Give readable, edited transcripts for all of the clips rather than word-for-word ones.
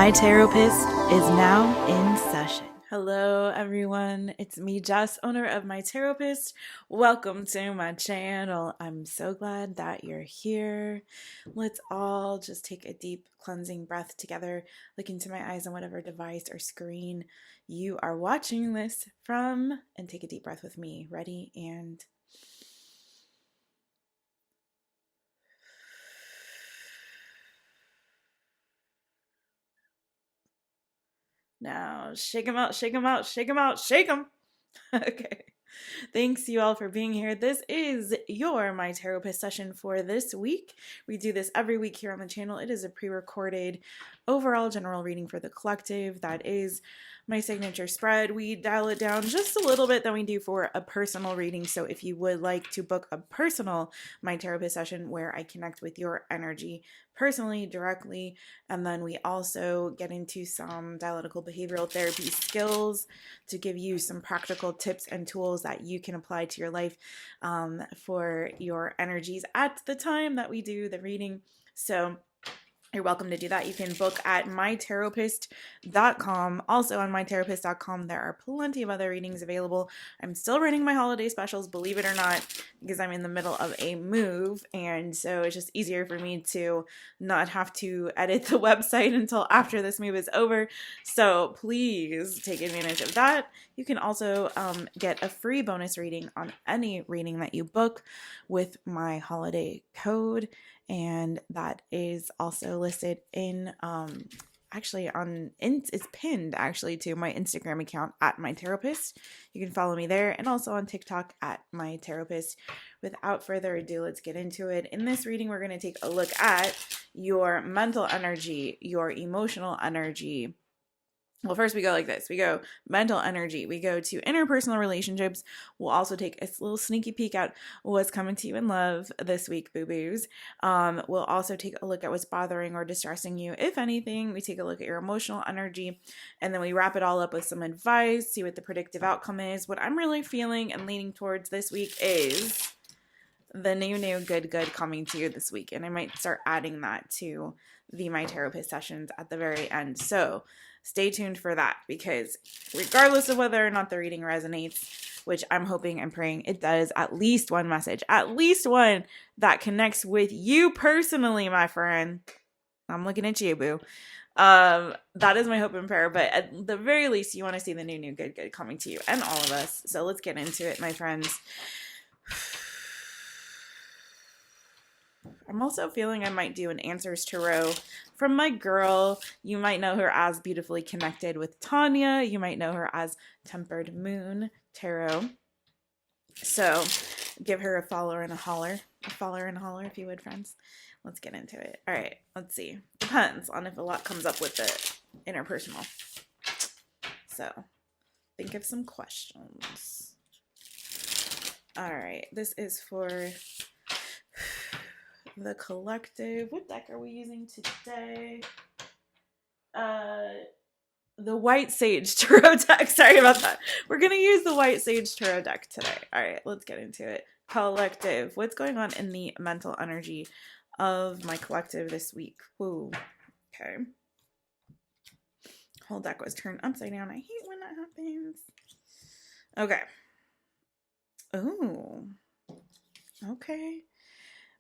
My Taropist is now in session. Hello, everyone. It's me, Jess, owner of My Taropist. Welcome to my channel. I'm so glad that you're here. Let's all just take a deep cleansing breath together. Look into my eyes on whatever device or screen you are watching this from, and take a deep breath with me. Ready? And now shake them out, shake them out, shake them out, shake them. Okay. Thanks you all for being here. This is your My Taropist session for this week. We do this every week here on the channel. It is a pre-recorded overall general reading for the collective. That is my signature spread. We dial it down just a little bit than we do for a personal reading. So if you would like to book a personal My Taropist session where I connect with your energy personally, directly, and then we also get into some dialectical behavioral therapy skills to give you some practical tips and tools that you can apply to your life for your energies at the time that we do the reading. So you're welcome to do that. You can book at mytaropist.com. Also on mytaropist.com, there are plenty of other readings available. I'm still running my holiday specials, believe it or not, because I'm in the middle of a move. And so it's just easier for me to not have to edit the website until after this move is over. So please take advantage of that. You can also get a free bonus reading on any reading that you book with my holiday code. And that is also listed in it's pinned actually to my Instagram account at mytaropist. You can follow me there, and also on TikTok at mytaropist. Without further ado, let's get into it. In this reading, we're going to take a look at your mental energy, your emotional energy. Well, first we go like this. We go mental energy. We go to interpersonal relationships. We'll also take a little sneaky peek at what's coming to you in love this week, boo-boos. We'll also take a look at what's bothering or distressing you, if anything. We take a look at your emotional energy, and then we wrap it all up with some advice, see what the predictive outcome is. What I'm really feeling and leaning towards this week is the new good coming to you this week. And I might start adding that to the My Taropist sessions at the very end. So stay tuned for that, because regardless of whether or not the reading resonates, which I'm hoping and praying it does, at least one message, at least one that connects with you personally, my friend. I'm looking at you, boo. That is my hope and prayer, but at the very least, you want to see the new good coming to you and all of us. So let's get into it, my friends. I'm also feeling I might do an Answers Tarot from my girl. You might know her as Beautifully Connected with Tanya. You might know her as Tempered Moon Tarot. So give her a follower and a holler. A follower and a holler, if you would, friends. Let's get into it. All right, let's see. Depends on if a lot comes up with the interpersonal. So think of some questions. All right, this is for the collective. What deck are we using today? The White Sage Tarot deck. Sorry about that. We're going to use the White Sage Tarot deck today. All right, let's get into it. Collective. What's going on in the mental energy of my collective this week? Whoa. Okay. Whole deck was turned upside down. I hate when that happens. Okay. Ooh. Okay.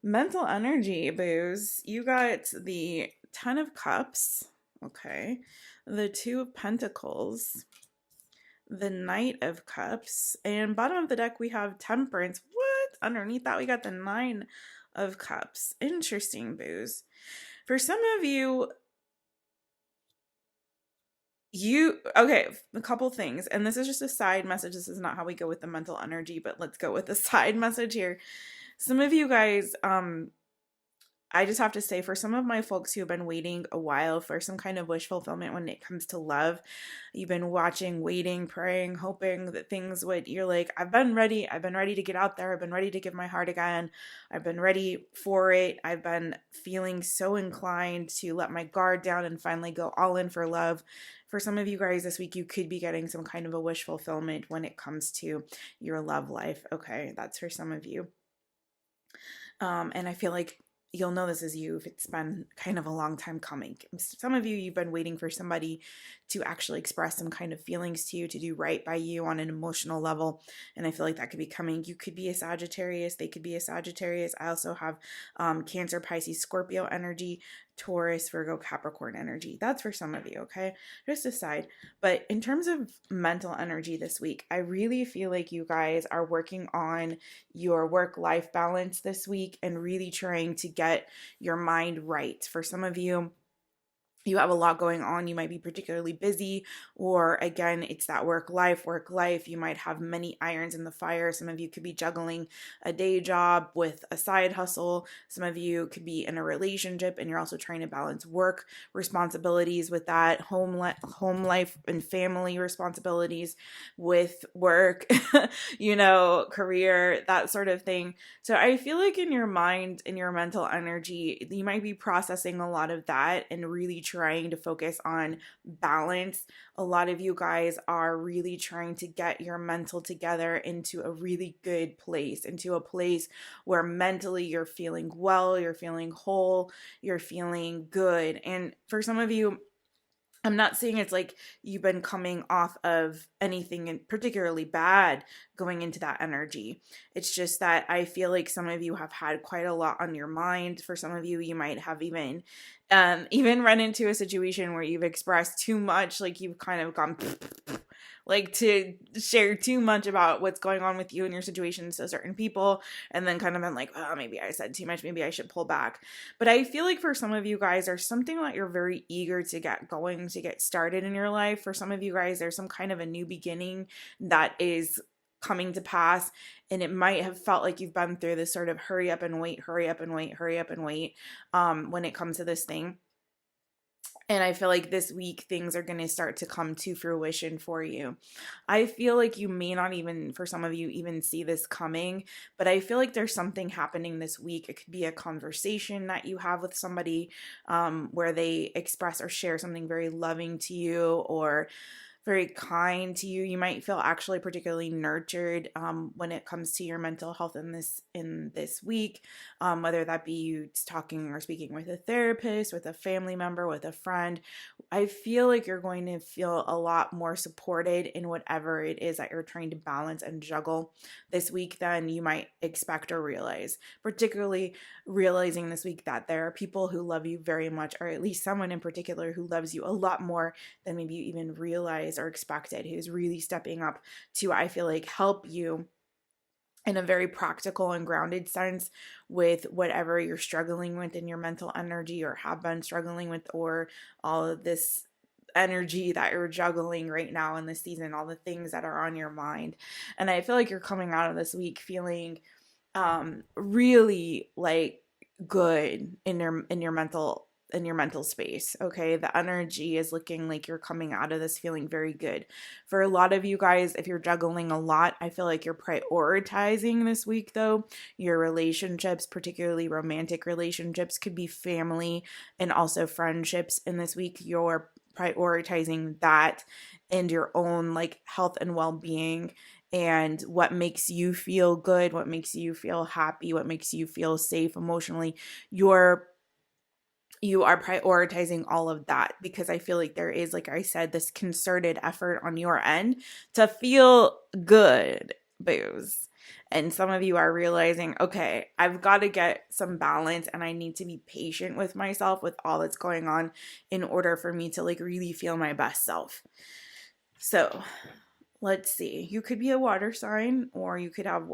Mental energy, boos. You got the Ten of Cups, okay, the Two of Pentacles, the Knight of Cups, and bottom of the deck we have Temperance. What? Underneath that we got the Nine of Cups. Interesting, boos. For some of you, okay, a couple things, and this is just a side message. This is not how we go with the mental energy, but let's go with the side message here. Some of you guys, I just have to say, for some of my folks who have been waiting a while for some kind of wish fulfillment when it comes to love, you've been watching, waiting, praying, hoping that things would, you're like, I've been ready to get out there, I've been ready to give my heart again, I've been ready for it, I've been feeling so inclined to let my guard down and finally go all in for love. For some of you guys this week, you could be getting some kind of a wish fulfillment when it comes to your love life. Okay, that's for some of you. And I feel like you'll know this is you if it's been kind of a long time coming. Some of you, you've been waiting for somebody to actually express some kind of feelings to you, to do right by you on an emotional level. And I feel like that could be coming. You could be a Sagittarius. They could be a Sagittarius. I also have Cancer, Pisces, Scorpio energy, Taurus, Virgo, Capricorn energy. That's for some of you, okay? Just aside. But in terms of mental energy this week, I really feel like you guys are working on your work-life balance this week and really trying to get your mind right. For some of you, you have a lot going on. You might be particularly busy, or again, it's that work life. You might have many irons in the fire. Some of you could be juggling a day job with a side hustle. Some of you could be in a relationship and you're also trying to balance work responsibilities with that, home life and family responsibilities with work, career, that sort of thing. So I feel like in your mind, in your mental energy, you might be processing a lot of that and really trying to focus on balance. A lot of you guys are really trying to get your mental together into a really good place, into a place where mentally you're feeling well, you're feeling whole, you're feeling good. And for some of you, I'm not saying it's like you've been coming off of anything particularly bad going into that energy. It's just that I feel like some of you have had quite a lot on your mind. For some of you, you might have even run into a situation where you've expressed too much, like you've kind of gone like to share too much about what's going on with you and your situations to certain people, and then kind of been like, oh, maybe I said too much, maybe I should pull back. But I feel like for some of you guys, there's something that you're very eager to get going, to get started in your life. For some of you guys, there's some kind of a new beginning that is coming to pass, and it might have felt like you've been through this sort of hurry up and wait when it comes to this thing. And I feel like this week things are going to start to come to fruition for you. I feel like you may not even, for some of you, even see this coming, but I feel like there's something happening this week. It could be a conversation that you have with somebody where they express or share something very loving to you or very kind to you. You might feel actually particularly nurtured when it comes to your mental health in this week, whether that be you talking or speaking with a therapist, with a family member, with a friend. I feel like you're going to feel a lot more supported in whatever it is that you're trying to balance and juggle this week than you might expect or realize, particularly realizing this week that there are people who love you very much, or at least someone in particular who loves you a lot more than maybe you even realize or expected, who's really stepping up to, I feel like, help you in a very practical and grounded sense with whatever you're struggling with in your mental energy or have been struggling with, or all of this energy that you're juggling right now in this season, all the things that are on your mind. And I feel like you're coming out of this week feeling really like good in your mental space. Okay, the energy is looking like you're coming out of this feeling very good. For a lot of you guys, if you're juggling a lot, I feel like you're prioritizing this week though. Your relationships, particularly romantic relationships, could be family and also friendships in this week. You're prioritizing that and your own like health and well-being and what makes you feel good, what makes you feel happy, what makes you feel safe emotionally. You are prioritizing all of that because I feel like there is, like I said, this concerted effort on your end to feel good, booze. And some of you are realizing, okay, I've got to get some balance and I need to be patient with myself with all that's going on in order for me to like really feel my best self. So let's see. You could be a water sign, or you could have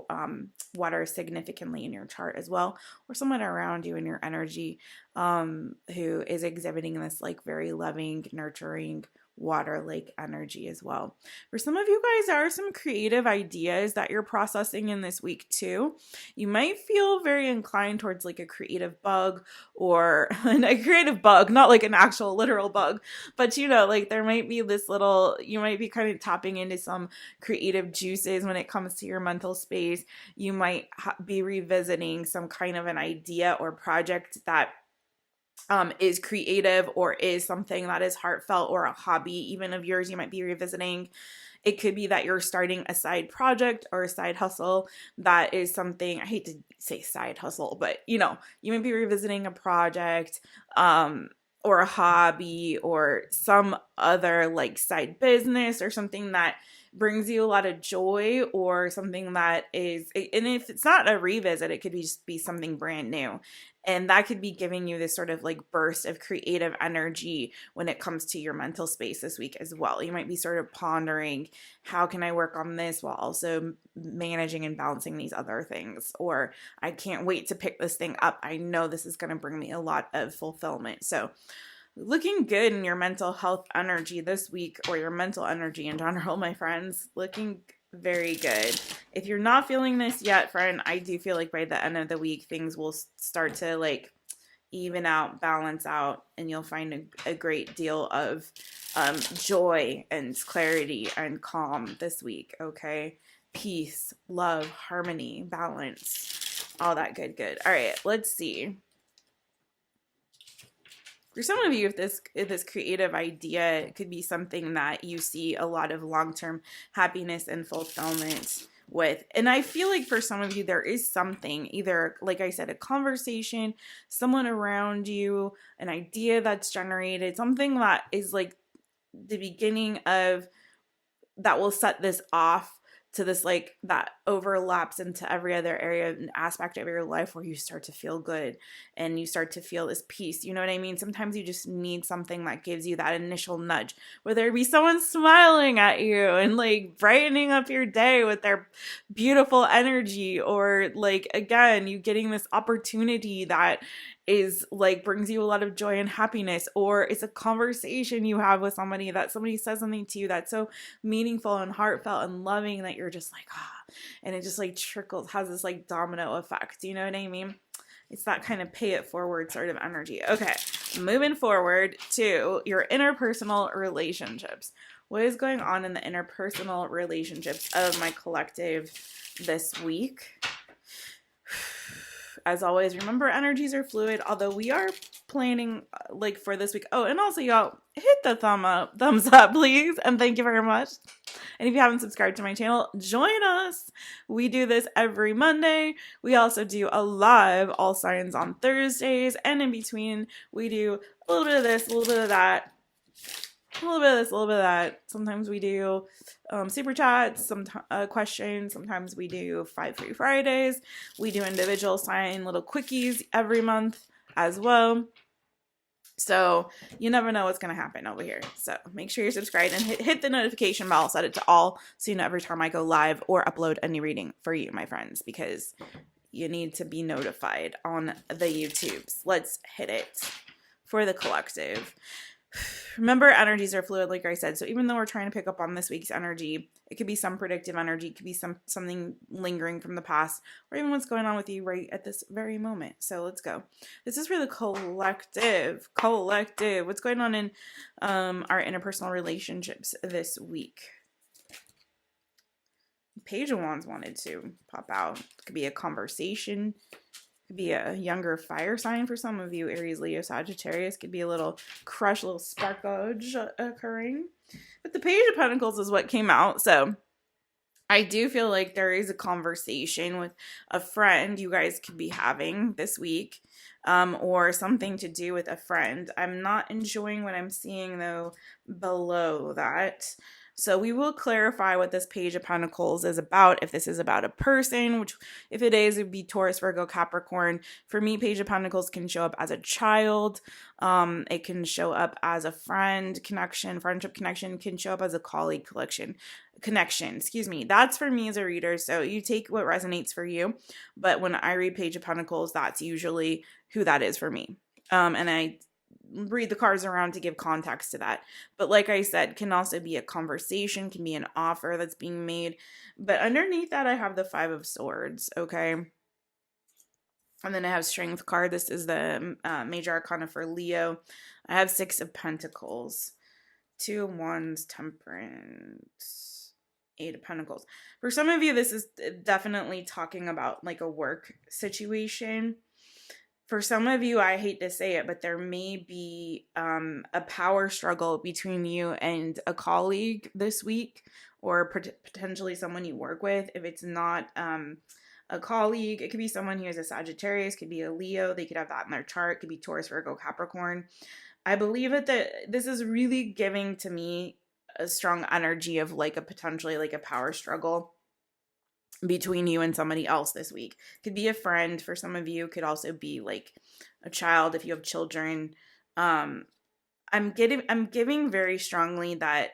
water significantly in your chart as well, or someone around you in your energy who is exhibiting this like very loving, nurturing water-like energy as well. For some of you guys, there are some creative ideas that you're processing in this week too. You might feel very inclined towards like a creative bug, or a creative bug, not like an actual literal bug, but like there might be this little, you might be kind of tapping into some creative juices when it comes to your mental space. You might be revisiting some kind of an idea or project that is creative or is something that is heartfelt, or a hobby even of yours you might be revisiting. It could be that you're starting a side project or a side hustle that is something, I hate to say side hustle, but you might be revisiting a project, or a hobby or some other like side business or something that brings you a lot of joy, or something that is, and if it's not a revisit, it could be just be something brand new. And that could be giving you this sort of like burst of creative energy when it comes to your mental space this week as well. You might be sort of pondering, how can I work on this while also managing and balancing these other things? Or I can't wait to pick this thing up. I know this is going to bring me a lot of fulfillment. So looking good in your mental health energy this week, or your mental energy in general, my friends. Looking very good. If you're not feeling this yet, friend, I do feel like by the end of the week, things will start to like even out, balance out, and you'll find a great deal of joy and clarity and calm this week, okay? Peace, love, harmony, balance, all that good. All right, let's see. For some of you, if this creative idea could be something that you see a lot of long-term happiness and fulfillment with. And I feel like for some of you, there is something, either, like I said, a conversation, someone around you, an idea that's generated, something that is like the beginning of, that will set this off to this, like, that overlaps into every other area and aspect of your life where you start to feel good and you start to feel this peace. You know what I mean? Sometimes you just need something that gives you that initial nudge, whether it be someone smiling at you and like brightening up your day with their beautiful energy, or like, again, you getting this opportunity that is like brings you a lot of joy and happiness, or it's a conversation you have with somebody that somebody says something to you that's so meaningful and heartfelt and loving that you're just like, and it just like trickles, has this like domino effect. You know what I mean? It's that kind of pay it forward sort of energy. Okay, moving forward to your interpersonal relationships. What is going on in the interpersonal relationships of my collective this week? As always, remember, energies are fluid, although we are planning like for this week. Oh, and also y'all, hit the thumbs up, please. And thank you very much. And if you haven't subscribed to my channel, join us. We do this every Monday. We also do a live All Signs on Thursdays. And in between, we do a little bit of this, a little bit of that, a little bit of this, a little bit of that. Sometimes we do super chats, some questions. Sometimes we do 5 Free Fridays. We do individual sign little quickies every month as well. So you never know what's going to happen over here. So make sure you're subscribed and hit the notification bell, set it to all, so you know every time I go live or upload any reading for you, my friends, because you need to be notified on the YouTubes. Let's hit it for the collective. Remember, energies are fluid, like I said. So even though we're trying to pick up on this week's energy, it could be some predictive energy, it could be something lingering from the past, or even what's going on with you right at this very moment. So let's go. This is for the collective. What's going on in our interpersonal relationships this week? Page of Wands wanted to pop out. It could be a conversation. Could be a younger fire sign for some of you, Aries, Leo, Sagittarius. Could be a little crush, a little sparklage occurring. But the Page of Pentacles is what came out. So I do feel like there is a conversation with a friend you guys could be having this week, or something to do with a friend. I'm not enjoying what I'm seeing, though, below that. So we will clarify what this Page of Pentacles is about. If this is about a person, which if it is, it would be Taurus, Virgo, Capricorn. For me, Page of Pentacles can show up as a child. It can show up as a friendship connection, can show up as a colleague connection. Excuse me. That's for me as a reader. So you take what resonates for you. But when I read Page of Pentacles, that's usually who that is for me. And I read the cards around to give context to that. But like I said, can also be a conversation, can be an offer that's being made. But underneath that, I have the 5 of Swords, okay? And then I have Strength card. This is the major arcana for Leo. I have 6 of Pentacles, 2 of Wands, Temperance, 8 of Pentacles. For some of you, this is definitely talking about like a work situation. For some of you, I hate to say it, but there may be a power struggle between you and a colleague this week, or potentially someone you work with. If it's not a colleague, it could be someone who is a Sagittarius, could be a Leo. They could have that in their chart. Could be Taurus, Virgo, Capricorn. I believe that this is really giving to me a strong energy of like a potentially like a power struggle between you and somebody else this week. Could be a friend for some of you, could also be like a child if you have children. I'm giving very strongly that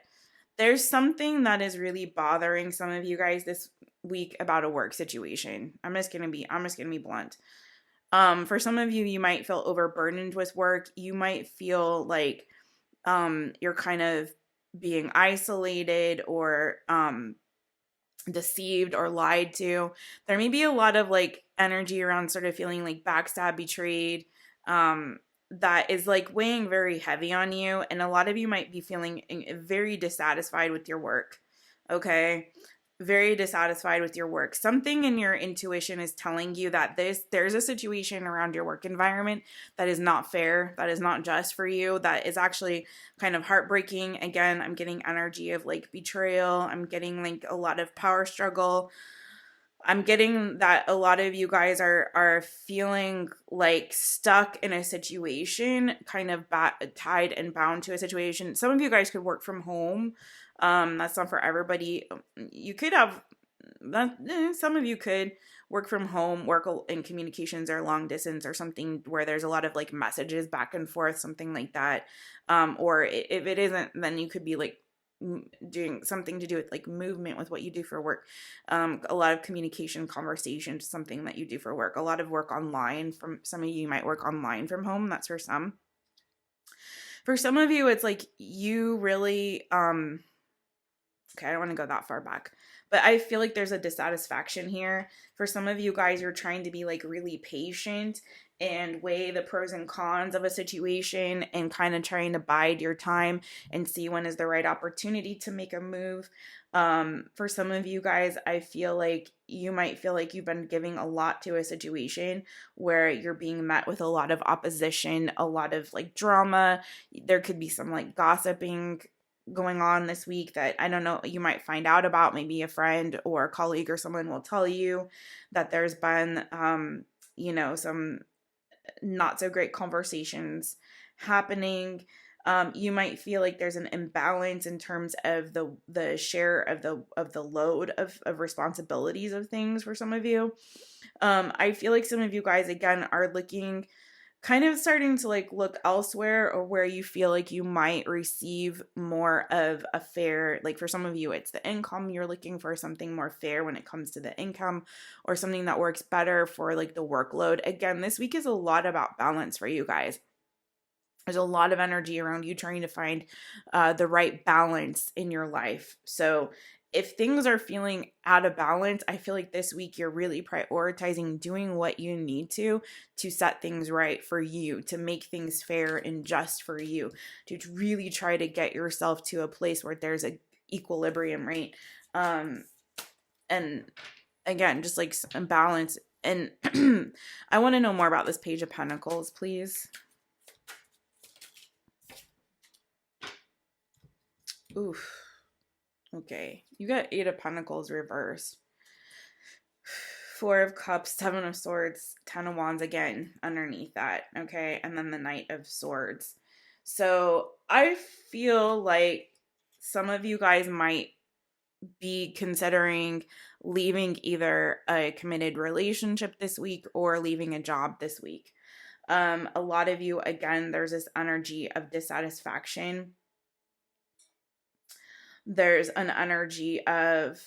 there's something that is really bothering some of you guys this week about a work situation. I'm just gonna be blunt. For some of you, you might feel overburdened with work. You might feel like you're kind of being isolated or deceived or lied to. There may be a lot of like energy around sort of feeling like backstab, betrayed, that is like weighing very heavy on you. And a lot of you might be feeling very dissatisfied with your work. Okay. Very dissatisfied with your work. Something in your intuition is telling you that there's a situation around your work environment that is not fair, that is not just for you, that is actually kind of heartbreaking. Again, I'm getting energy of like betrayal. I'm getting like a lot of power struggle. I'm getting that a lot of you guys are feeling like stuck in a situation, kind of tied and bound to a situation. Some of you guys could work from home. That's not for everybody. You could have that. Some of you could work from home, work in communications or long distance or something where there's a lot of like messages back and forth, something like that. Or if it isn't, then you could be like doing something to do with like movement with what you do for work. A lot of communication, conversation, something that you do for work. A lot of work online. From some of you might work online from home. That's for some. For some of you, it's like you really okay, I don't want to go that far back, but I feel like there's a dissatisfaction here. For some of you guys, you're trying to be like really patient and weigh the pros and cons of a situation and kind of trying to bide your time and see when is the right opportunity to make a move. For some of you guys, I feel like you might feel like you've been giving a lot to a situation where you're being met with a lot of opposition, a lot of like drama. There could be some like gossiping going on this week that I don't know, you might find out about. Maybe a friend or a colleague or someone will tell you that there's been some not so great conversations happening. You might feel like there's an imbalance in terms of the share of the load of responsibilities of things for some of you. I feel like some of you guys again are looking, kind of starting to like look elsewhere, or where you feel like you might receive more of a fair, like for some of you it's the income. You're looking for something more fair when it comes to the income, or something that works better for like the workload. Again, this week is a lot about balance for you guys. There's a lot of energy around you trying to find the right balance in your life. So if things are feeling out of balance, I feel like this week you're really prioritizing doing what you need to set things right for you, to make things fair and just for you, to really try to get yourself to a place where there's a equilibrium, right? And again, just like some balance. And I want to know more about this Page of Pentacles, please. Oof. Okay, you got Eight of Pentacles reversed. Four of Cups, Seven of Swords, Ten of Wands again underneath that, okay? And then the Knight of Swords. So I feel like some of you guys might be considering leaving either a committed relationship this week or leaving a job this week. A lot of you, again, there's this energy of dissatisfaction. There's an energy of,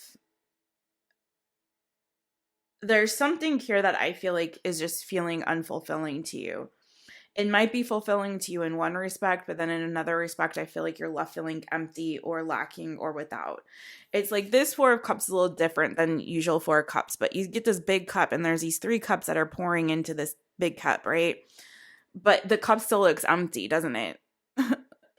there's something here that I feel like is just feeling unfulfilling to you. It might be fulfilling to you in one respect, but then in another respect, I feel like you're left feeling empty or lacking or without. It's like this Four of Cups is a little different than usual Four of Cups, but you get this big cup and there's these three cups that are pouring into this big cup, right? But the cup still looks empty, doesn't it?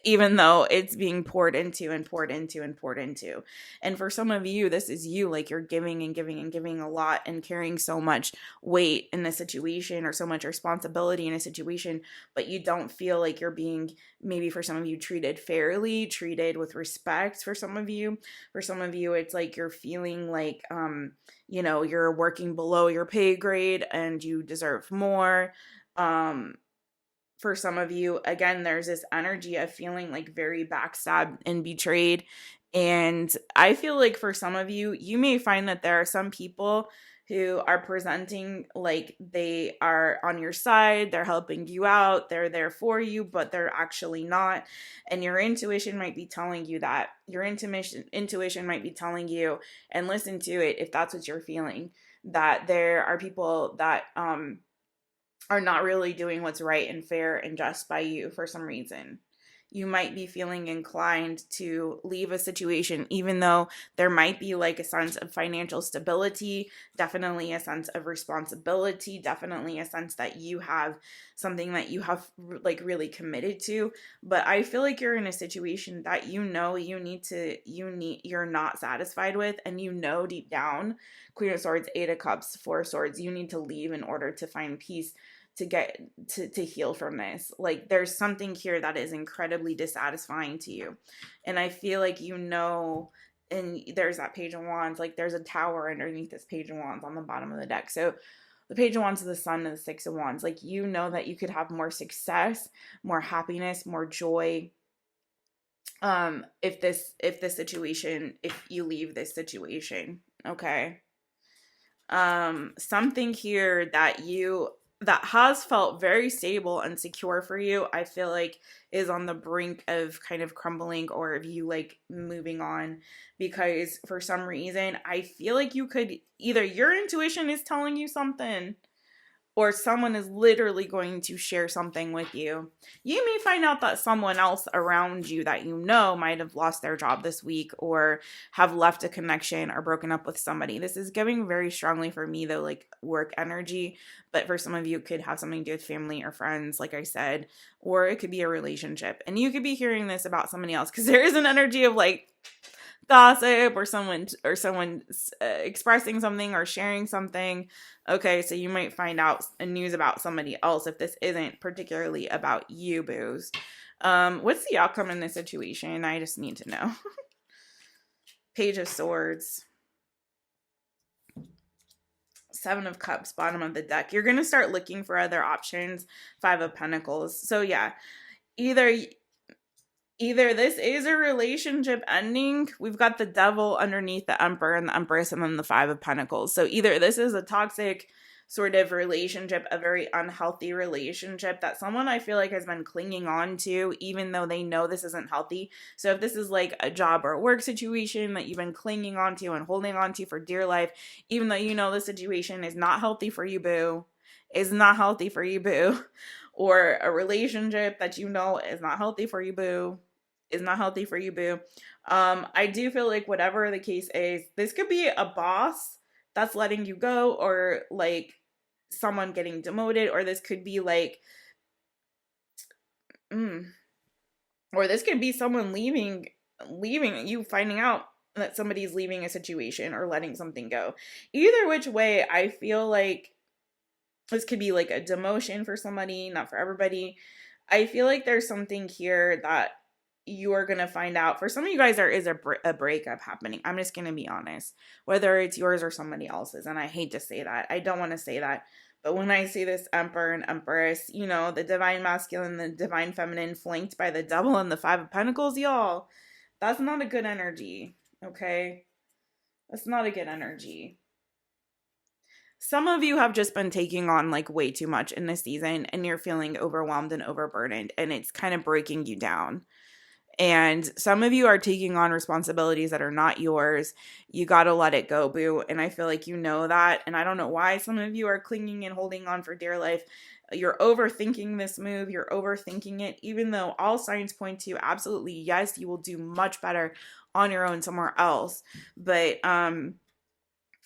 even though it's being poured into and poured into and poured into. And for some of you, this is you, like you're giving and giving and giving a lot and carrying so much weight in a situation or so much responsibility in a situation, but you don't feel like you're being, maybe for some of you, treated fairly, treated with respect. For some of you, it's like you're feeling like, you're working below your pay grade and you deserve more. For some of you, again, there's this energy of feeling like very backstabbed and betrayed. And I feel like for some of you, you may find that there are some people who are presenting like they are on your side, they're helping you out, they're there for you, but they're actually not. And your intuition might be telling you that. Your intuition might be telling you, and listen to it if that's what you're feeling, that there are people that are not really doing what's right and fair and just by you for some reason. You might be feeling inclined to leave a situation, even though there might be like a sense of financial stability, definitely a sense of responsibility, definitely a sense that you have something that you have like really committed to. But I feel like you're in a situation that you're not satisfied with, and deep down, Queen of Swords, Eight of Cups, Four of Swords, you need to leave in order to find peace, to get to heal from this. Like there's something here that is incredibly dissatisfying to you. And I feel like and there's that Page of Wands, like there's a tower underneath this Page of Wands on the bottom of the deck. So the Page of Wands is the Sun and the Six of Wands. Like that you could have more success, more happiness, more joy, if you leave this situation. Okay. Something here that has felt very stable and secure for you, I feel like is on the brink of kind of crumbling, or of you like moving on, because for some reason I feel like you could, either your intuition is telling you something, or someone is literally going to share something with you. You may find out that someone else around you that might have lost their job this week, or have left a connection or broken up with somebody. This is giving very strongly for me, though, like work energy. But for some of you, it could have something to do with family or friends, like I said, or it could be a relationship. And you could be hearing this about somebody else, because there is an energy of like gossip, or someone expressing something or sharing something. Okay, so you might find out news about somebody else if this isn't particularly about you, boos. What's the outcome in this situation? I just need to know. Page of Swords, Seven of Cups, bottom of the deck. You're gonna start looking for other options. Five of Pentacles. So yeah, either this is a relationship ending. We've got the Devil underneath the Emperor and the Empress, and then the Five of Pentacles. So either this is a toxic sort of relationship, a very unhealthy relationship that someone, I feel like, has been clinging on to, even though they know this isn't healthy. So if this is like a job or work situation that you've been clinging on to and holding on to for dear life, even though the situation is not healthy for you, boo, or a relationship that is not healthy for you, boo, I do feel like whatever the case is, this could be a boss that's letting you go, or like someone getting demoted, or this could be like, or this could be someone leaving, you finding out that somebody's leaving a situation or letting something go. Either which way, I feel like this could be like a demotion for somebody, not for everybody. I feel like there's something here that you are going to find out. For some of you guys, there is a breakup happening. I'm just going to be honest, whether it's yours or somebody else's. And I hate to say that. I don't want to say that. But when I see this Emperor and Empress, the divine masculine, the divine feminine, flanked by the Devil and the Five of Pentacles, y'all, that's not a good energy. Okay? That's not a good energy. Some of you have just been taking on like way too much in this season, and you're feeling overwhelmed and overburdened, and it's kind of breaking you down. And some of you are taking on responsibilities that are not yours. You got to let it go, boo. And I feel like that. And I don't know why some of you are clinging and holding on for dear life. You're overthinking this move. You're overthinking it, even though all signs point to absolutely yes, you will do much better on your own somewhere else. But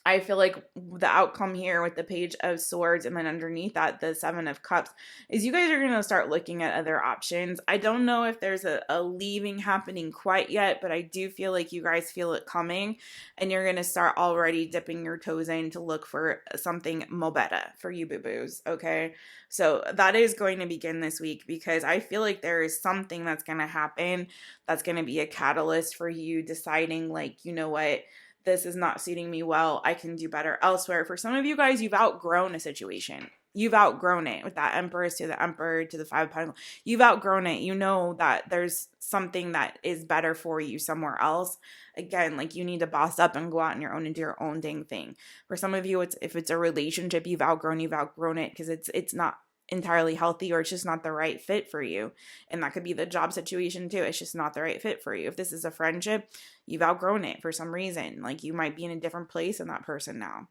I feel like the outcome here with the Page of Swords and then underneath that, the Seven of Cups, is you guys are going to start looking at other options. I don't know if there's a leaving happening quite yet, but I do feel like you guys feel it coming and you're going to start already dipping your toes in to look for something mo better for you boo-boos, okay? So that is going to begin this week because I feel like there is something that's going to happen that's going to be a catalyst for you deciding like, you know what? This is not suiting me well. I can do better elsewhere. For some of you guys, you've outgrown a situation. You've outgrown it with that Empress to the Emperor to the Five of Pentacles. You've outgrown it. You know that there's something that is better for you somewhere else. Again, like you need to boss up and go out on your own and do your own dang thing. For some of you, if it's a relationship you've outgrown it because it's not entirely healthy or it's just not the right fit for you. And that could be the job situation too. It's just not the right fit for you. If this is a friendship, you've outgrown it for some reason. Like you might be in a different place than that person now.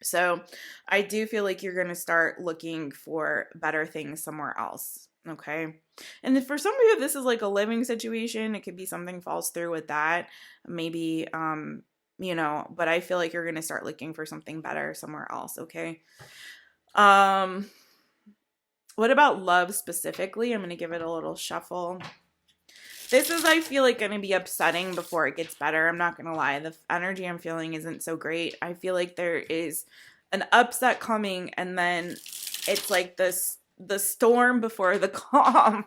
So I do feel like you're going to start looking for better things somewhere else. Okay. And for some of you, this is like a living situation. It could be something falls through with that. Maybe, you know, but I feel like you're going to start looking for something better somewhere else. Okay. What about love specifically? I'm going to give it a little shuffle. This is, I feel like, going to be upsetting before it gets better. I'm not going to lie. The energy I'm feeling isn't so great. I feel like there is an upset coming, and then it's like the storm before the calm.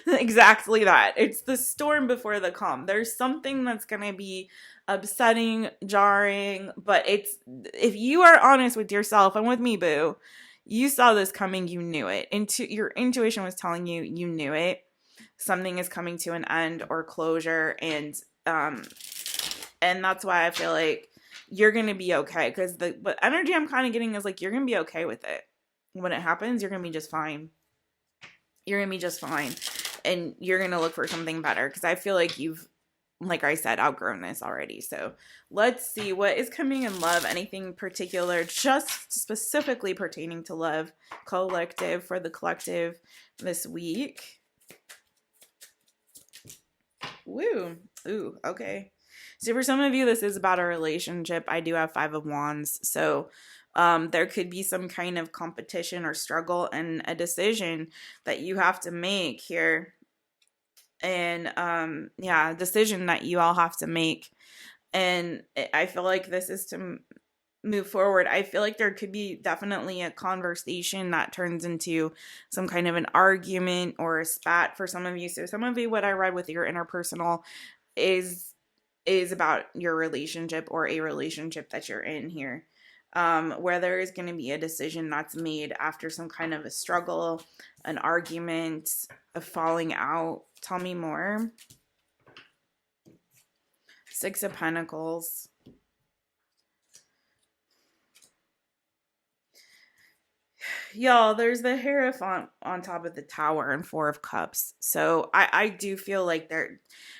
Exactly that. It's the storm before the calm. There's something that's going to be upsetting, jarring, but it's, if you are honest with yourself and with me, boo, you saw this coming, you knew it. Your intuition was telling you, you knew it. Something is coming to an end or closure, and that's why I feel like you're gonna be okay. Because the energy I'm kind of getting is like you're gonna be okay with it. When it happens, you're gonna be just fine. You're gonna be just fine, and you're gonna look for something better. Because I feel like you've, like I said, outgrown this already. So let's see what is coming in love. Anything particular, just specifically pertaining to love, collective, for the collective this week. Woo. Ooh, okay. So for some of you, this is about a relationship. I do have Five of Wands. So there could be some kind of competition or struggle and a decision that you have to make here. And yeah, decision that you all have to make. And I feel like this is to move forward. I feel like there could be definitely a conversation that turns into some kind of an argument or a spat for some of you. So some of you, what I read with your interpersonal is about your relationship or a relationship that you're in here, where there is going to be a decision that's made after some kind of a struggle, an argument, a falling out. Tell me more. Six of Pentacles. Y'all, there's the Hierophant on top of the Tower and Four of Cups. So I do feel like there,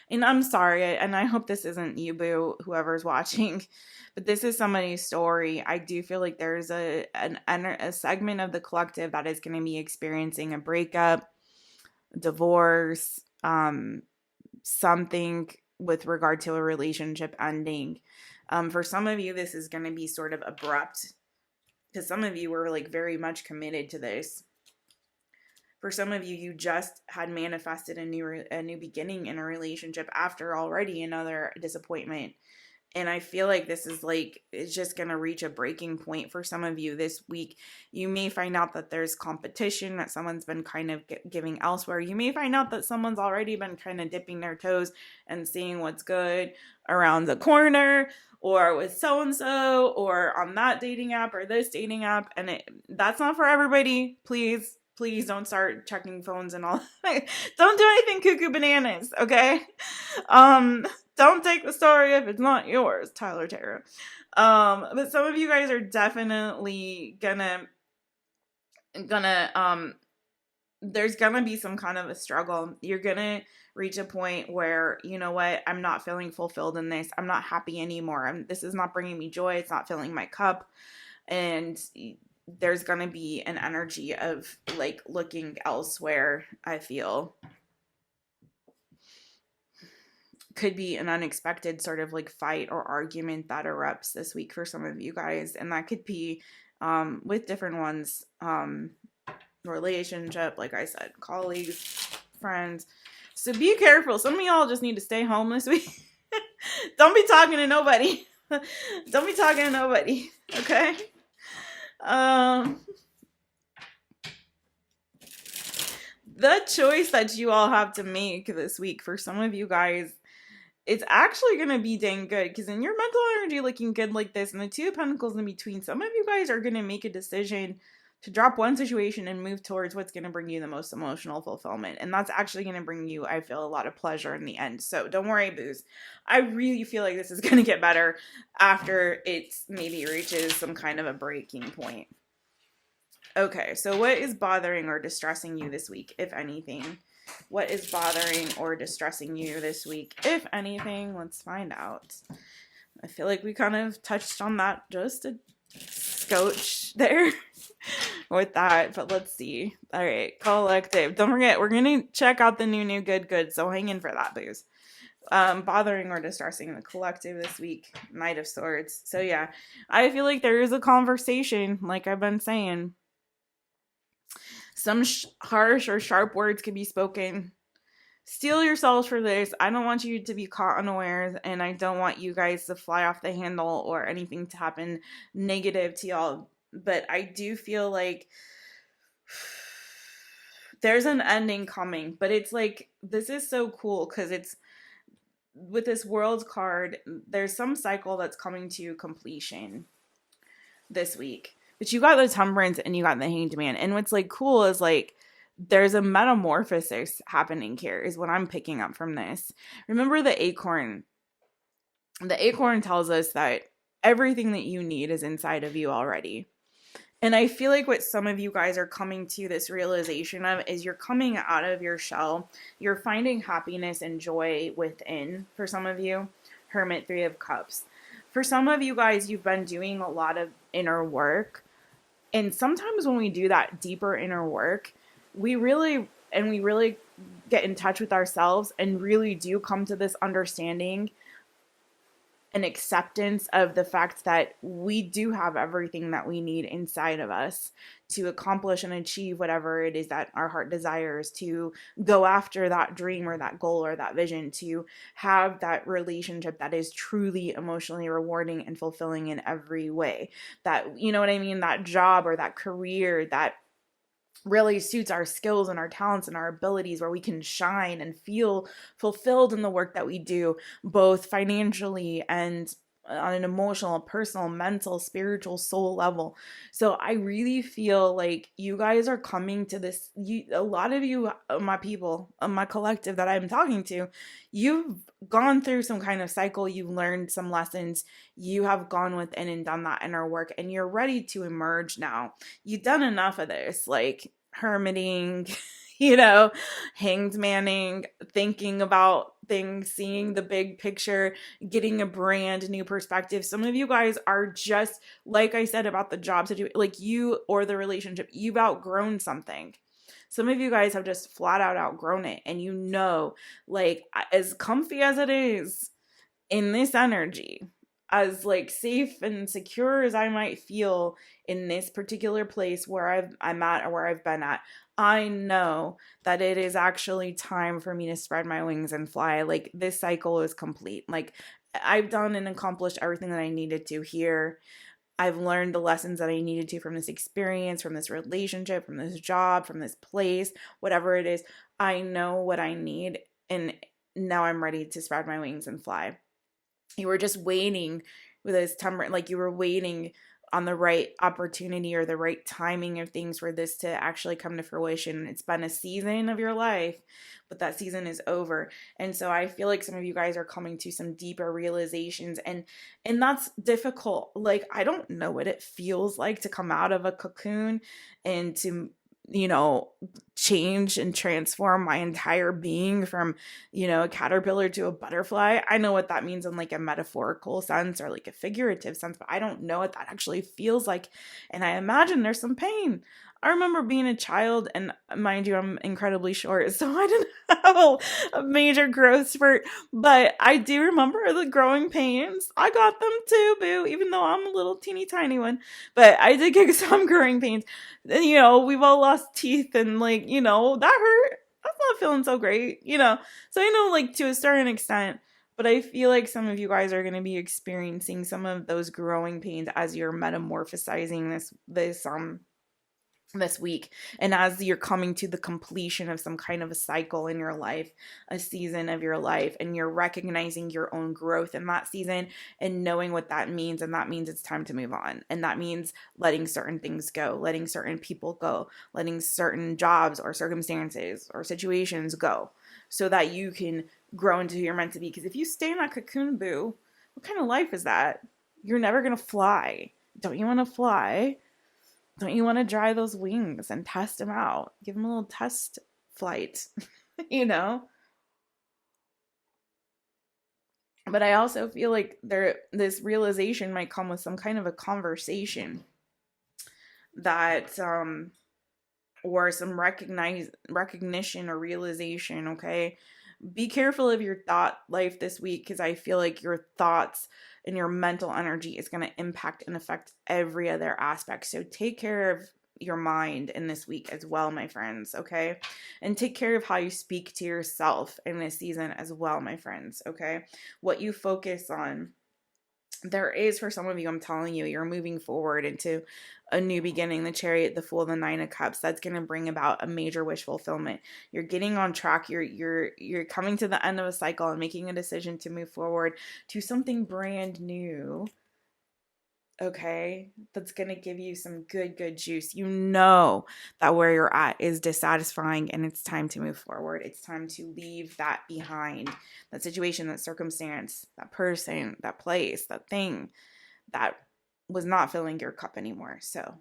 and I'm sorry, and I hope this isn't you, boo, whoever's watching, but this is somebody's story. I do feel like there's a segment of the collective that is going to be experiencing a breakup, divorce, something with regard to a relationship ending. For some of you, this is going to be sort of abrupt, because some of you were like very much committed to this. For some of you, you just had manifested a new beginning in a relationship after already another disappointment. And I feel like this is like, it's just going to reach a breaking point for some of you this week. You may find out that there's competition that someone's been kind of giving elsewhere. You may find out that someone's already been kind of dipping their toes and seeing what's good around the corner, or with so-and-so, or on that dating app or this dating app. And that's not for everybody. Please don't start checking phones and all. Don't do anything cuckoo bananas, okay? Don't take the story if it's not yours, Tyler Tarot. But some of you guys are definitely gonna there's gonna be some kind of a struggle. You're gonna reach a point where, you know what, I'm not feeling fulfilled in this. I'm not happy anymore. This is not bringing me joy. It's not filling my cup. And there's gonna be an energy of like looking elsewhere, I feel. could be an unexpected sort of like fight or argument that erupts this week for some of you guys. And that could be with different ones, relationship, like I said, colleagues, friends. So be careful. Some of y'all just need to stay home this week. Don't be talking to nobody. Don't be talking to nobody. Okay? The choice that you all have to make this week for some of you guys, it's actually going to be dang good, because in your mental energy looking good like this and the Two of Pentacles in between, some of you guys are going to make a decision to drop one situation and move towards what's going to bring you the most emotional fulfillment. And that's actually going to bring you, I feel, a lot of pleasure in the end. So don't worry, booze. I really feel like this is going to get better after it maybe reaches some kind of a breaking point. Okay, so what is bothering or distressing you this week, if anything? What is bothering or distressing you this week, if anything? Let's find out. I feel like we kind of touched on that just a scotch there with that, but let's see. All right, collective. Don't forget, we're going to check out the new, good, so hang in for that, booze. Bothering or distressing the collective this week, Knight of Swords. So yeah, I feel like there is a conversation, like I've been saying. Some harsh or sharp words could be spoken. Steel yourselves for this. I don't want you to be caught unawares, and I don't want you guys to fly off the handle or anything to happen negative to y'all. But I do feel like there's an ending coming. But it's like, this is so cool because it's with this World card, there's some cycle that's coming to completion this week. But you got the Temperance and you got the Hanged Man. And what's like cool is like there's a metamorphosis happening here is what I'm picking up from this. Remember the acorn. The acorn tells us that everything that you need is inside of you already. And I feel like what some of you guys are coming to this realization of is you're coming out of your shell. You're finding happiness and joy within, for some of you. Hermit, Three of Cups. For some of you guys, you've been doing a lot of inner work. And sometimes when we do that deeper inner work, we really get in touch with ourselves and really do come to this understanding and acceptance of the fact that we do have everything that we need inside of us to accomplish and achieve whatever it is that our heart desires, to go after that dream or that goal or that vision, to have that relationship that is truly emotionally rewarding and fulfilling in every way. That, you know what I mean? That job or that career that really suits our skills and our talents and our abilities, where we can shine and feel fulfilled in the work that we do, both financially and on an emotional, personal, mental, spiritual, soul level. So I really feel like you guys are coming to this, a lot of you, my people, my collective that I'm talking to, you've gone through some kind of cycle, you've learned some lessons, you have gone within and done that inner work, and you're ready to emerge now. You've done enough of this, like hermiting, hanged manning, thinking about things, seeing the big picture, getting a brand new perspective. Some of you guys are just, like I said about the job situation, like you or the relationship, you've outgrown something. Some of you guys have just flat out outgrown it. And like as comfy as it is in this energy, as like safe and secure as I might feel in this particular place where I'm at or where I've been at, I know that it is actually time for me to spread my wings and fly. Like this cycle is complete. Like I've done and accomplished everything that I needed to here. I've learned the lessons that I needed to from this experience, from this relationship, from this job, from this place, whatever it is. I know what I need, and now I'm ready to spread my wings and fly. You were just waiting with this temperament, like you were waiting on the right opportunity or the right timing of things for this to actually come to fruition. It's been a season of your life, but that season is over. And so I feel like some of you guys are coming to some deeper realizations, and that's difficult. Like, I don't know what it feels like to come out of a cocoon and to, change and transform my entire being from, a caterpillar to a butterfly. I know what that means in like a metaphorical sense or like a figurative sense, but I don't know what that actually feels like. And I imagine there's some pain. I remember being a child, and mind you, I'm incredibly short, so I didn't have a major growth spurt, but I do remember the growing pains. I got them too, boo, even though I'm a little teeny tiny one, but I did get some growing pains. We've all lost teeth, and like, that hurt. That's not feeling so great, So like to a certain extent, but I feel like some of you guys are going to be experiencing some of those growing pains as you're metamorphosizing this week, and as you're coming to the completion of some kind of a cycle in your life, a season of your life, and you're recognizing your own growth in that season and knowing what that means. And that means it's time to move on, and that means letting certain things go, letting certain people go, letting certain jobs or circumstances or situations go, so that you can grow into who you're meant to be. Because if you stay in that cocoon, boo, what kind of life is that? You're never gonna fly. Don't you want to fly? Don't you want to dry those wings and test them out? Give them a little test flight, you know? But I also feel like this realization might come with some kind of a conversation that, or some recognition or realization, okay? Be careful of your thought life this week, because I feel like your thoughts and your mental energy is going to impact and affect every other aspect. So take care of your mind in this week as well, my friends, okay? And take care of how you speak to yourself in this season as well, my friends, okay? What you focus on. There is, for some of you, I'm telling you, you're moving forward into a new beginning. The Chariot, the Fool, the Nine of Cups, that's going to bring about a major wish fulfillment. You're getting on track. You're coming to the end of a cycle and making a decision to move forward to something brand new. Okay, that's going to give you some good juice. You know that where you're at is dissatisfying, and it's time to move forward. It's time to leave that behind. That situation, that circumstance, that person, that place, that thing that was not filling your cup anymore. So,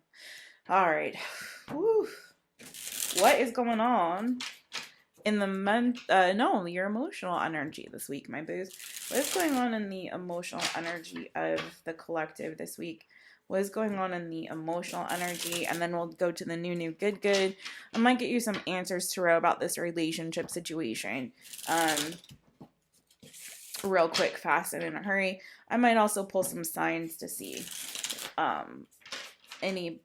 all right. Whew. What is going on in the your emotional energy this week, my boos? What is going on in the emotional energy of the collective this week? What is going on in the emotional energy? And then we'll go to the new good. I might get you some answers, Tarot, about this relationship situation. Real quick, fast, and in a hurry. I might also pull some signs to see any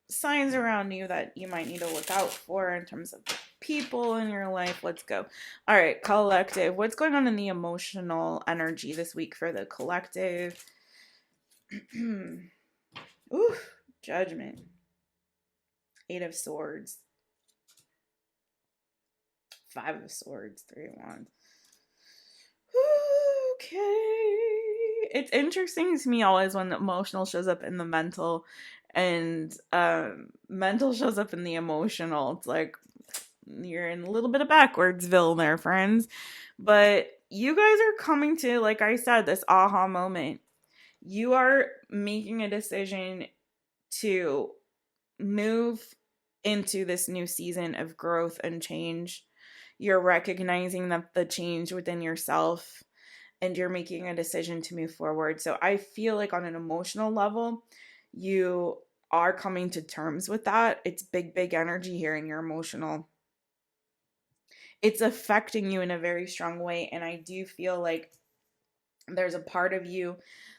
signs around you that you might need to look out for in terms of people in your life. Let's go. All right, collective. What's going on in the emotional energy this week for the collective? Ooh, Judgment. 8 of Swords. 5 of Swords. 3 of Wands. Okay. It's interesting to me always when the emotional shows up in the mental, and mental shows up in the emotional. It's like you're in a little bit of backwardsville there, friends. But you guys are coming to, like I said, this aha moment. You are making a decision to move into this new season of growth and change. You're recognizing that the change within yourself, and you're making a decision to move forward. So I feel like on an emotional level, you are coming to terms with that. It's big energy here in your emotional. It's affecting you in a very strong way. And I do feel like there's a part of you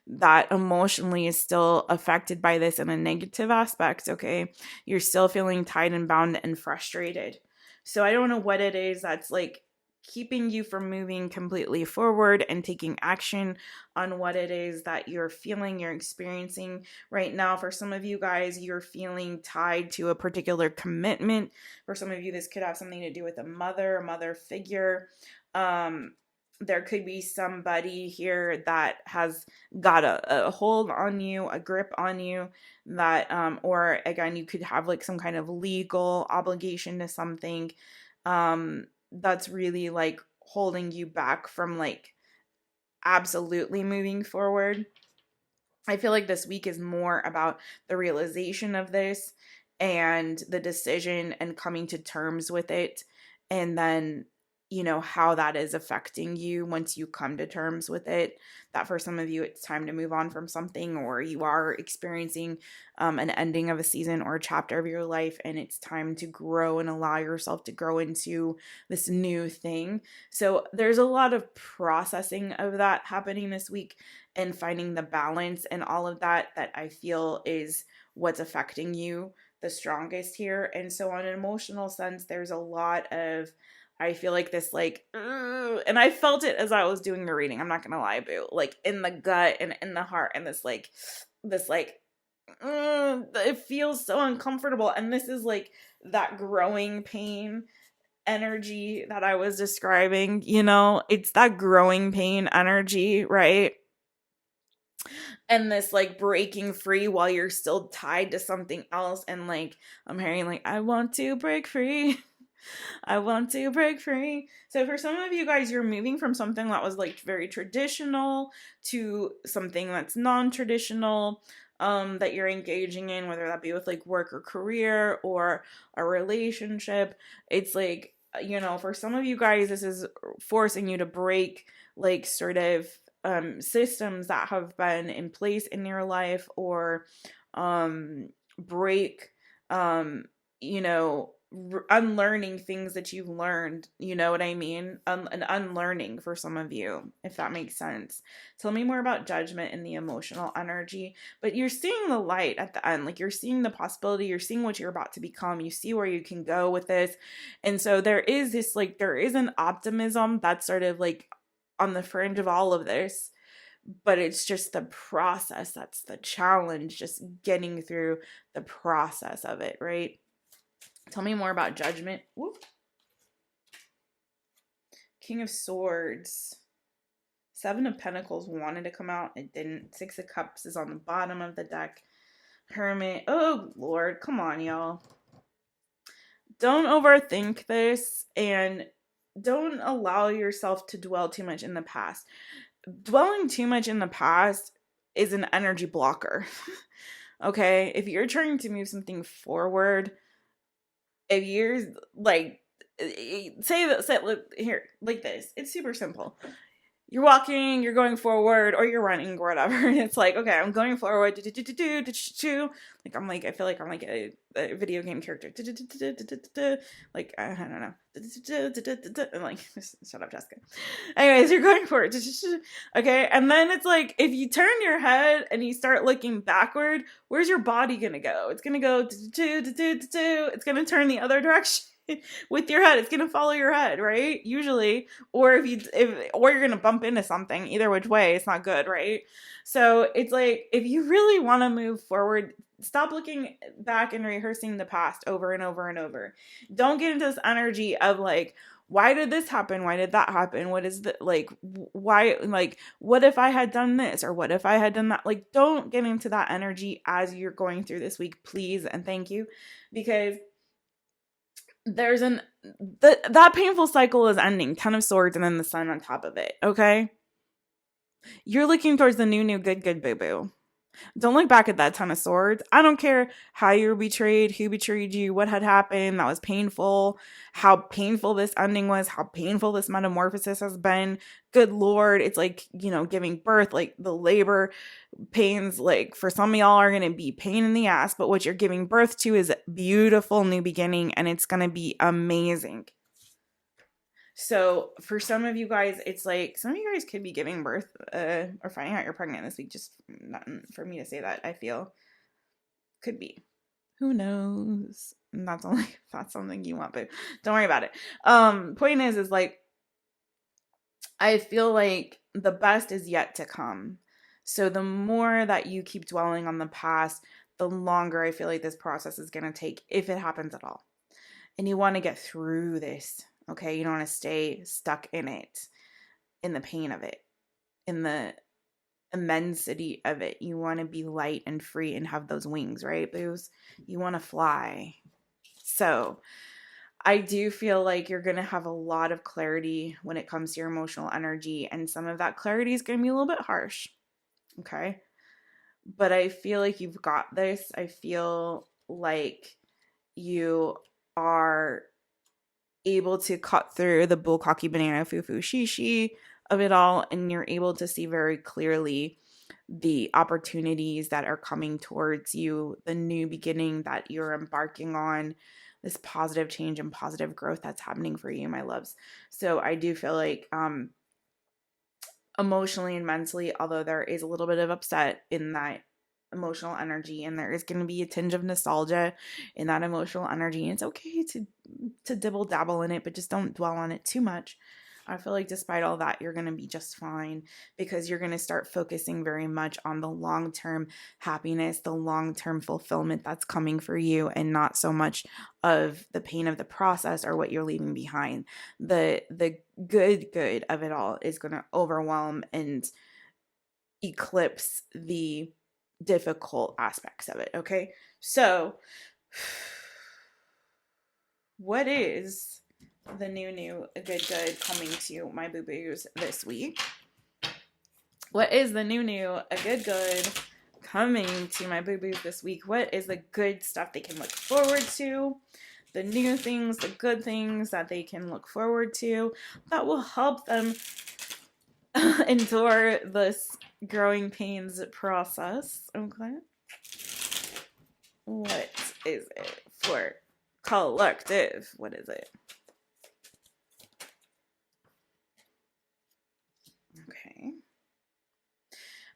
that emotionally is still affected by this in a negative aspect, okay? You're still feeling tied and bound and frustrated. So I don't know what it is that's like keeping you from moving completely forward and taking action on what it is that you're feeling, you're experiencing right now. For some of you guys, you're feeling tied to a particular commitment. For some of you, this could have something to do with a mother figure. There could be somebody here that has got a hold on you, a grip on you, that or again, you could have like some kind of legal obligation to something that's really like holding you back from like absolutely moving forward. I feel like this week is more about the realization of this and the decision and coming to terms with it, and then how that is affecting you once you come to terms with it, that for some of you it's time to move on from something, or you are experiencing an ending of a season or a chapter of your life, and it's time to grow and allow yourself to grow into this new thing. So there's a lot of processing of that happening this week, and finding the balance and all of that I feel is what's affecting you the strongest here. And so on an emotional sense, there's a lot of, I feel like this like, and I felt it as I was doing the reading, I'm not gonna lie, boo, like in the gut and in the heart, and this like it feels so uncomfortable. And this is like that growing pain energy that I was describing, it's that growing pain energy, right? And this like breaking free while you're still tied to something else. And like, I'm hearing like, I want to break free. I want to break free. So for some of you guys, you're moving from something that was like very traditional to something that's non-traditional, that you're engaging in, whether that be with like work or career or a relationship. It's like, for some of you guys, this is forcing you to break like sort of systems that have been in place in your life, or break, unlearning things that you've learned, you know what I mean? An unlearning for some of you, if that makes sense. Tell me more about judgment and the emotional energy. But you're seeing the light at the end, like you're seeing the possibility, you're seeing what you're about to become, you see where you can go with this. And so there is this, like, there is an optimism that's sort of like on the fringe of all of this, but it's just the process that's the challenge, just getting through the process of it, right? Tell me more about judgment. Whoop. King of Swords. Seven of Pentacles wanted to come out. It didn't. Six of Cups is on the bottom of the deck. Hermit. Oh, Lord. Come on, y'all. Don't overthink this, and don't allow yourself to dwell too much in the past. Dwelling too much in the past is an energy blocker. Okay? If you're trying to move something forward, if you're like, say here, like this, it's super simple. You're walking, you're going forward, or you're running, or whatever. It's like, okay, I'm going forward. Like, I feel like I'm like a video game character. Like, I don't know. I'm like, shut up, Jessica. Anyways, you're going forward. Okay, and then it's like, if you turn your head and you start looking backward, where's your body gonna go? It's gonna go. It's gonna turn the other direction. With your head, it's gonna follow your head, right? Usually, or or you're gonna bump into something. Either which way, it's not good, right? So it's like, if you really want to move forward, stop looking back and rehearsing the past over and over and over. Don't get into this energy of like, why did this happen? Why did that happen? What is the, like, why, like, what if I had done this, or what if I had done that? Like, don't get into that energy as you're going through this week, please, and thank you, because there's that painful cycle is ending. 10 of Swords and then the Sun on top of it, okay? You're looking towards the new, good, boo-boo. Don't look back at that 10 of Swords. I don't care how you were betrayed, who betrayed you, what had happened that was painful, how painful this ending was, how painful this metamorphosis has been. Good Lord, it's like, giving birth, like the labor pains, like for some of y'all are going to be pain in the ass, but what you're giving birth to is a beautiful new beginning, and it's going to be amazing. So for some of you guys, it's like, some of you guys could be giving birth or finding out you're pregnant this week. Just not for me to say that, I feel. Could be. Who knows? And that's only if that's something you want, but don't worry about it. Point is like, I feel like the best is yet to come. So the more that you keep dwelling on the past, the longer I feel like this process is going to take, if it happens at all. And you want to get through this. Okay, you don't want to stay stuck in it, in the pain of it, in the immensity of it. You want to be light and free and have those wings, right, boos? You want to fly. So I do feel like you're going to have a lot of clarity when it comes to your emotional energy, and some of that clarity is going to be a little bit harsh, okay? But I feel like you've got this. I feel like you are able to cut through the bullcocky banana foo-foo shishi of it all, and you're able to see very clearly the opportunities that are coming towards you, the new beginning that you're embarking on, this positive change and positive growth that's happening for you, my loves. So I do feel like emotionally and mentally, although there is a little bit of upset in that emotional energy, and there is going to be a tinge of nostalgia in that emotional energy, and it's okay to dibble dabble in it, but just don't dwell on it too much. I feel like despite all that, you're going to be just fine, because you're going to start focusing very much on the long-term happiness, the long-term fulfillment that's coming for you, and not so much of the pain of the process or what you're leaving behind. The good of it all is going to overwhelm and eclipse the difficult aspects of it, okay? So, what is the new good coming to my boo-boos this week? What is the new good coming to my boo-boos this week? What is the good stuff they can look forward to? The new things, the good things that they can look forward to that will help them endure this growing pains process. Okay. What is it for collective? What is it? Okay.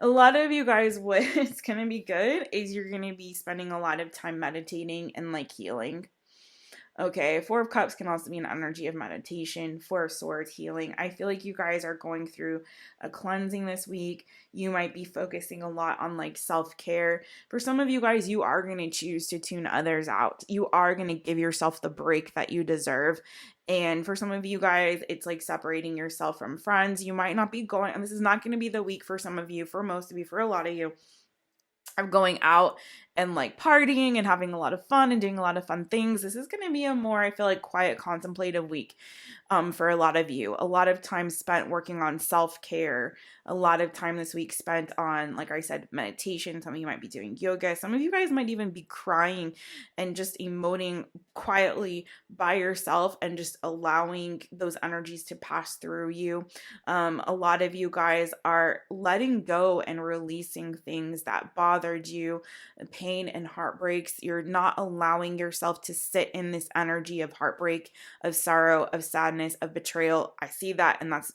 A lot of you guys, what it's going to be good is you're going to be spending a lot of time meditating and like healing. Okay, Four of Cups can also be an energy of meditation. Four of Swords, healing. I feel like you guys are going through a cleansing this week. You might be focusing a lot on like self-care. For some of you guys, you are going to choose to tune others out. You are going to give yourself the break that you deserve. And for some of you guys, it's like separating yourself from friends. You might not be going, and this is not going to be the week for some of you, for most of you, for a lot of you, of going out and like partying and having a lot of fun and doing a lot of fun things. This is going to be a more, I feel like, quiet, contemplative week for a lot of you. A lot of time spent working on self-care. A lot of time this week spent on, like I said, meditation. Some of you might be doing yoga. Some of you guys might even be crying and just emoting quietly by yourself and just allowing those energies to pass through you. A lot of you guys are letting go and releasing things that bothered you, pain and heartbreaks. You're not allowing yourself to sit in this energy of heartbreak, of sorrow, of sadness, of betrayal. I see that, and that's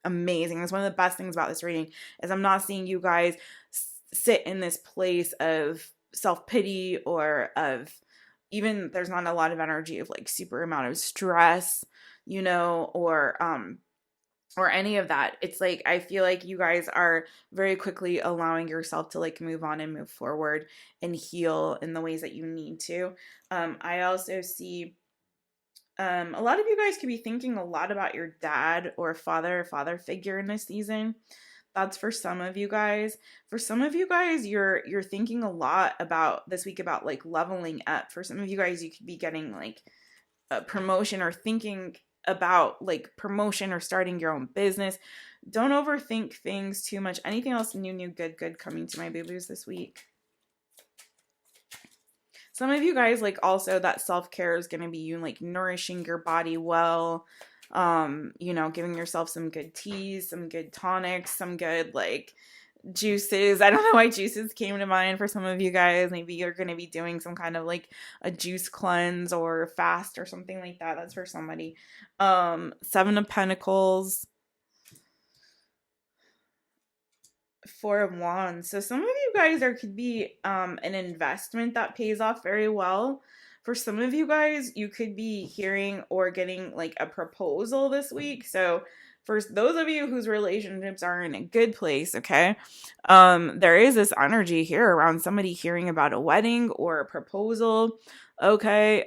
amazing. That's one of the best things about this reading, is I'm not seeing you guys sit in this place of self-pity or of, even there's not a lot of energy of like super amount of stress, you know, or any of that. It's like, I feel like you guys are very quickly allowing yourself to like move on and move forward and heal in the ways that you need to. I also see a lot of you guys could be thinking a lot about your dad or father figure in this season. That's for some of you guys. For some of you guys, you're thinking a lot about this week about like leveling up. For some of you guys, you could be getting like a promotion or thinking about like promotion or starting your own business. Don't overthink things too much. Anything else new, good coming to my boo-boos this week? Some of you guys, like, also that self-care is going to be you like nourishing your body well, you know, giving yourself some good teas, some good tonics, some good like juices. I don't know why juices came to mind for some of you guys. Maybe you're going to be doing some kind of like a juice cleanse or fast or something like that. That's for somebody. Seven of Pentacles, Four of Wands. So some of you guys, there could be an investment that pays off very well. For some of you guys, you could be hearing or getting like a proposal this week. So for those of you whose relationships are in a good place, okay, there is this energy here around somebody hearing about a wedding or a proposal, okay.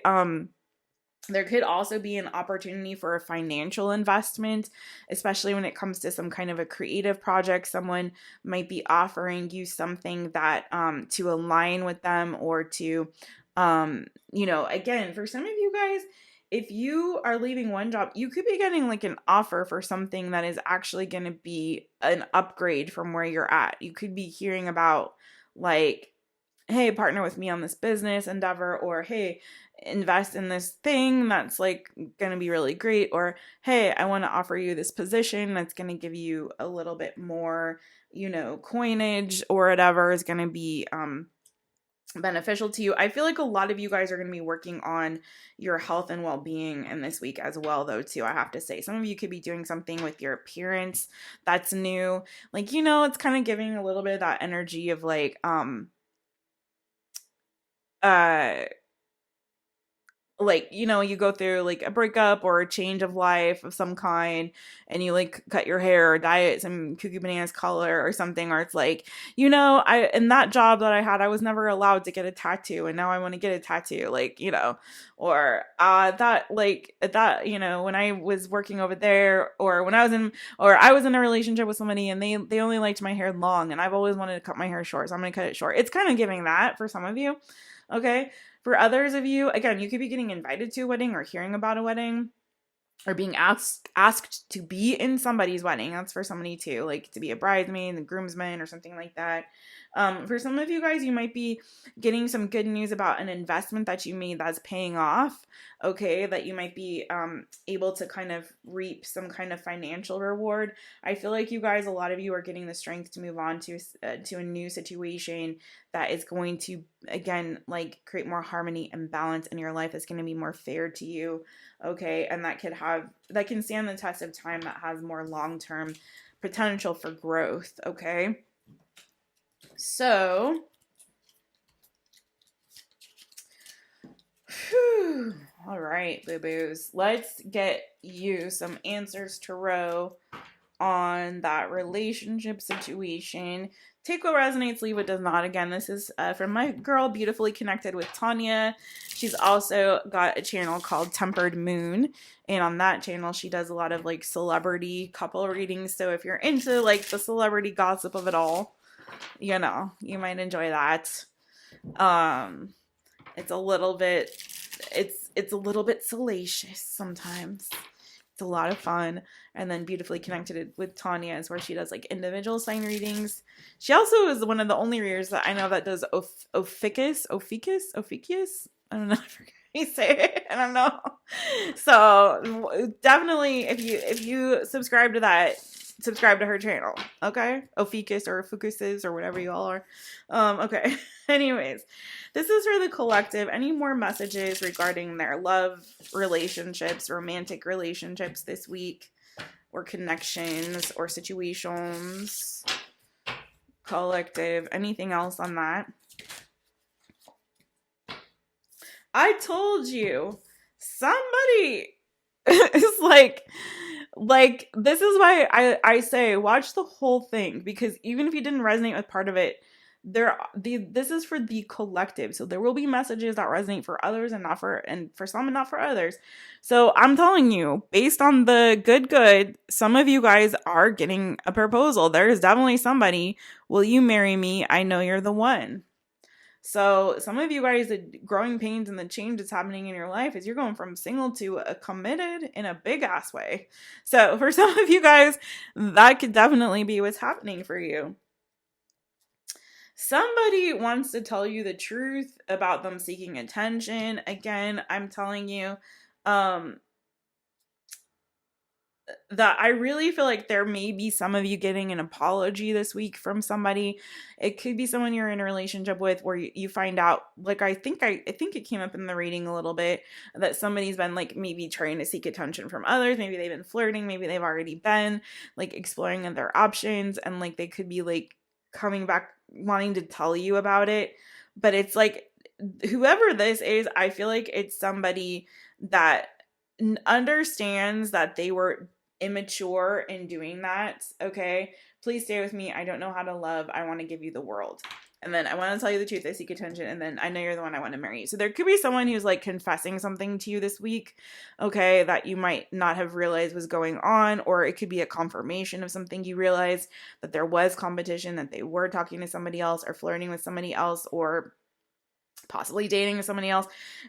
There could also be an opportunity for a financial investment, especially when it comes to some kind of a creative project. Someone might be offering you something that to align with them, or to, you know, again, for some of you guys, if you are leaving one job, you could be getting like an offer for something that is actually going to be an upgrade from where you're at. You could be hearing about like, hey, partner with me on this business endeavor, or hey, invest in this thing that's like going to be really great, or hey, I want to offer you this position that's going to give you a little bit more, coinage or whatever is going to be beneficial to you. I feel like a lot of you guys are going to be working on your health and well-being in this week as well, though, too. I have to say, some of you could be doing something with your appearance that's new. Like, it's kind of giving a little bit of that energy of like uh you go through like a breakup or a change of life of some kind, and you like cut your hair or dye it some cuckoo bananas color or something, or it's like, I in that job that I had, I was never allowed to get a tattoo, and now I want to get a tattoo, like, or when I was working over there, or when I was in a relationship with somebody and they only liked my hair long, and I've always wanted to cut my hair short, so I'm gonna cut it short. It's kind of giving that for some of you. Okay. For others of you, again, you could be getting invited to a wedding or hearing about a wedding or being asked to be in somebody's wedding. That's for somebody too, like to be a bridesmaid, a groomsman, or something like that. For some of you guys, you might be getting some good news about an investment that you made that's paying off, okay, that you might be able to kind of reap some kind of financial reward. I feel like you guys, a lot of you are getting the strength to move on to a new situation that is going to, again, like create more harmony and balance in your life. That's going to be more fair to you, okay, and that can stand the test of time, that has more long-term potential for growth, okay? So, all right, boo-boos. Let's get you some answers, Tarot, on that relationship situation. Take what resonates, leave what does not. Again, this is from my girl, Beautifully Connected with Tanya. She's also got a channel called Tempered Moon, and on that channel, she does a lot of like celebrity couple readings. So if you're into like the celebrity gossip of it all, you might enjoy that. It's a little bit salacious sometimes. It's a lot of fun. And then Beautifully Connected with Tanya is where she does like individual sign readings. She also is one of the only readers that I know that does Ophiuchus. I don't know if you say it. I don't know. So definitely, if you subscribe to that, subscribe to her channel, okay? Ophiuchus or Fucuses or whatever you all are. Okay. Anyways, this is for the collective. Any more messages regarding their love relationships, romantic relationships this week, or connections or situations? Collective. Anything else on that? I told you. Somebody is like this is why I say watch the whole thing, because even if you didn't resonate with part of it, this is for the collective. So there will be messages that resonate for others and for some and not for others. So I'm telling you, based on the good, some of you guys are getting a proposal. There is definitely somebody. Will you marry me? I know you're the one. So some of you guys, the growing pains and the change that's happening in your life is you're going from single to a committed in a big ass way. So for some of you guys, that could definitely be what's happening for you. Somebody wants to tell you the truth about them seeking attention. Again, I'm telling you, that I really feel like there may be some of you getting an apology this week from somebody. It could be someone you're in a relationship with where you find out, like, I think it came up in the reading a little bit, that somebody's been like maybe trying to seek attention from others. Maybe they've been flirting. Maybe they've already been like exploring other options, and like they could be like coming back wanting to tell you about it. But it's like, whoever this is, I feel like it's somebody that understands that they were immature in doing that. Okay, please stay with me. I don't know how to love. I want to give you the world. And then I want to tell you the truth. I seek attention. And then I know you're the one I want to marry. So there could be someone who's like confessing something to you this week, okay, that you might not have realized was going on. Or it could be a confirmation of something you realized, that there was competition, that they were talking to somebody else or flirting with somebody else, or possibly dating with somebody else,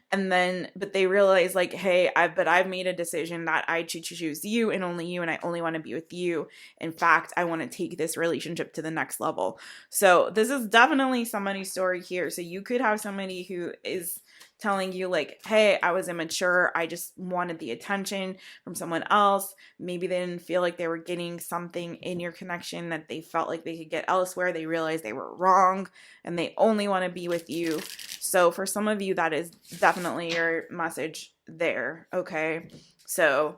but they realize like, hey, I've made a decision that I choose you and only you, and I only want to be with you. In fact, I want to take this relationship to the next level. So this is definitely somebody's story here. So you could have somebody who is telling you like, hey, I was immature. I just wanted the attention from someone else. Maybe they didn't feel like they were getting something in your connection that they felt like they could get elsewhere. They realized they were wrong and they only want to be with you. So for some of you, that is definitely your message there. Okay. So,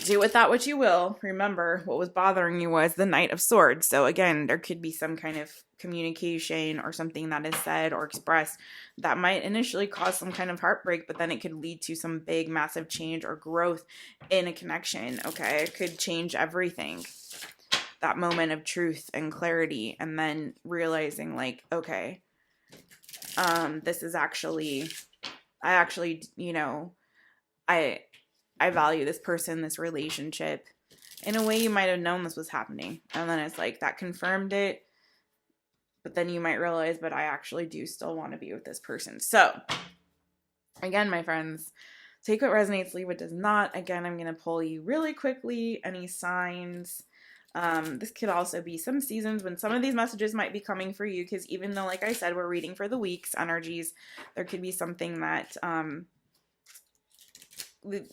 do with that what you will. Remember, what was bothering you was the Knight of Swords. So again, there could be some kind of communication or something that is said or expressed that might initially cause some kind of heartbreak, but then it could lead to some big, massive change or growth in a connection, okay? It could change everything. That moment of truth and clarity, and then realizing like, okay, this is actually, I value this person, this relationship. In a way, you might have known this was happening. And then it's like that confirmed it. But then you might realize, but I actually do still want to be with this person. So, again, my friends, take what resonates, leave what does not. Again, I'm going to pull you really quickly. Any signs? This could also be some seasons when some of these messages might be coming for you. Because even though, like I said, we're reading for the week's energies, there could be something that...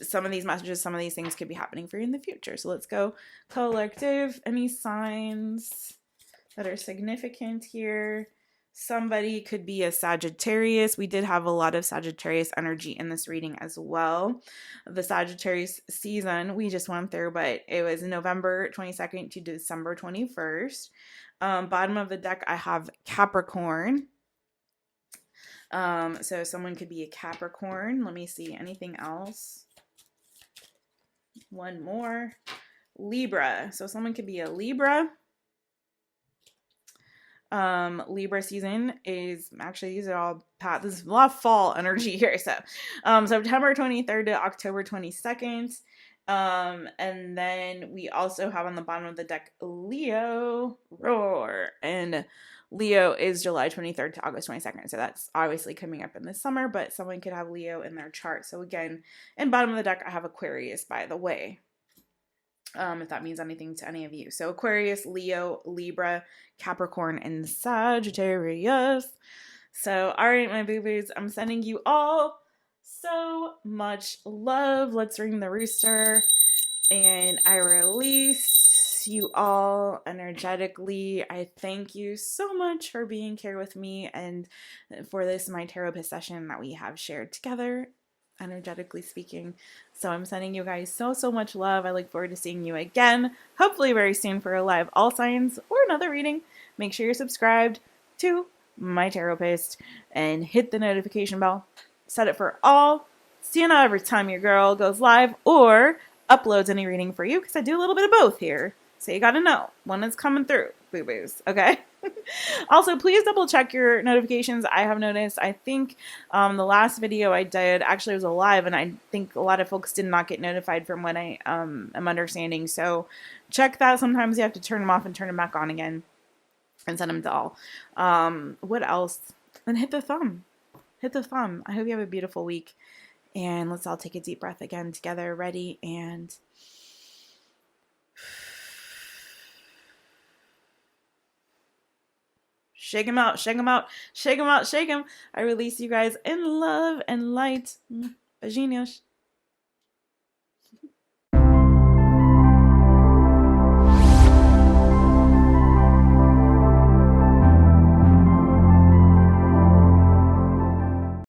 some of these messages, some of these things could be happening for you in the future. So let's go collective. Any signs that are significant here? Somebody could be a Sagittarius. We did have a lot of Sagittarius energy in this reading as well. The Sagittarius season we just went through, but it was November 22nd to December 21st. Bottom of the deck, I have Capricorn. So someone could be a Capricorn. Let me see. Anything else? One more. Libra. So someone could be a Libra. Libra season is actually, these are all past. There's a lot of fall energy here. So, September 23rd to October 22nd. And then we also have on the bottom of the deck Leo. Roar. And Leo is July 23rd to August 22nd. So that's obviously coming up in the summer, but someone could have Leo in their chart. So again, in bottom of the deck, I have Aquarius, by the way. If that means anything to any of you. So Aquarius, Leo, Libra, Capricorn, and Sagittarius. So, all right, my boo-boos, I'm sending you all so much love. Let's ring the rooster. And I release you all energetically. I thank you so much for being here with me and for this My Taropist session that we have shared together, energetically speaking. So I'm sending you guys so much love. I look forward to seeing you again, hopefully very soon for a live all signs or another reading. Make sure you're subscribed to My Taropist and hit the notification bell. Set it for all. So you know every time your girl goes live or uploads any reading for you, because I do a little bit of both here. So you gotta know when it's coming through, boo-boos, okay? Also, please double check your notifications. I have noticed, I think the last video I did actually was a live, and I think a lot of folks did not get notified from what I am understanding. So check that. Sometimes you have to turn them off and turn them back on again and send them to all. What else? And hit the thumb. Hit the thumb. I hope you have a beautiful week. And let's all take a deep breath again together. Ready? And shake them out, shake them out, shake them out, shake them. I release you guys in love and light. Beijinhos.